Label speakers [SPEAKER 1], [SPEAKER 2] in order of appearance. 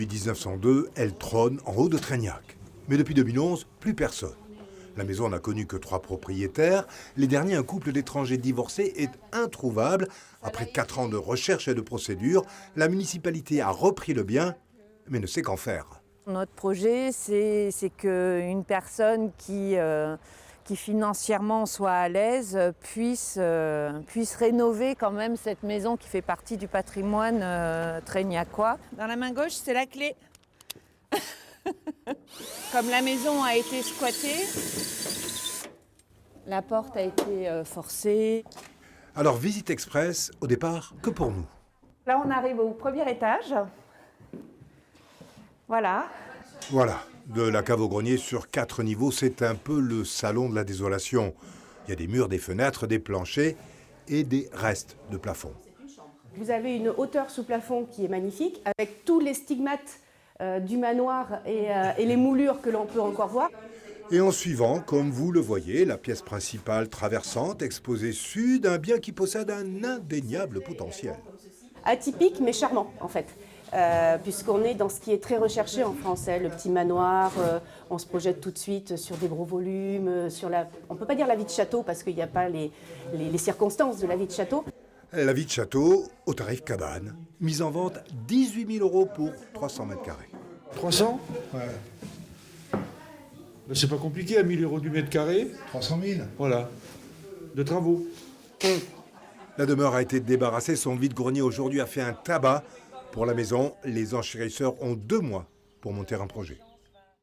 [SPEAKER 1] Depuis 1902, elle trône en haut de Trégnac. Mais depuis 2011, plus personne. La maison n'a connu que 3 propriétaires. Les derniers, un couple d'étrangers divorcés, est introuvable. Après 4 ans de recherche et de procédures, la municipalité a repris le bien, mais ne sait qu'en faire.
[SPEAKER 2] Notre projet, c'est qu'une personne qui financièrement soit à l'aise puisse rénover quand même cette maison qui fait partie du patrimoine trégnacois. Dans la main gauche, c'est la clé. Comme la maison a été squattée, la porte a été forcée.
[SPEAKER 1] Alors, visite express, au départ, que pour nous.
[SPEAKER 2] Là, on arrive au premier étage. Voilà.
[SPEAKER 1] Voilà, de la cave au grenier sur 4 niveaux, c'est un peu le salon de la désolation. Il y a des murs, des fenêtres, des planchers et des restes de plafond.
[SPEAKER 3] Vous avez une hauteur sous plafond qui est magnifique, avec tous les stigmates du manoir et les moulures que l'on peut encore voir.
[SPEAKER 1] Et en suivant, comme vous le voyez, la pièce principale traversante, exposée sud, un bien qui possède un indéniable potentiel.
[SPEAKER 3] Atypique mais charmant en fait, puisqu'on est dans ce qui est très recherché en français, le petit manoir, on se projette tout de suite sur des gros volumes, on ne peut pas dire la vie de château parce qu'il n'y a pas les circonstances de la vie de château.
[SPEAKER 1] La vie de château, au tarif cabane, mise en vente 18 000 € pour 300 mètres carrés.
[SPEAKER 4] 300 ?
[SPEAKER 1] Ouais,
[SPEAKER 4] Ben, c'est pas compliqué, à 1000 € du mètre carré,
[SPEAKER 1] 300 000.
[SPEAKER 4] voilà, de travaux.
[SPEAKER 1] La demeure a été débarrassée, son vide-grenier aujourd'hui a fait un tabac. Pour la maison, les enchérisseurs ont 2 mois pour monter un projet.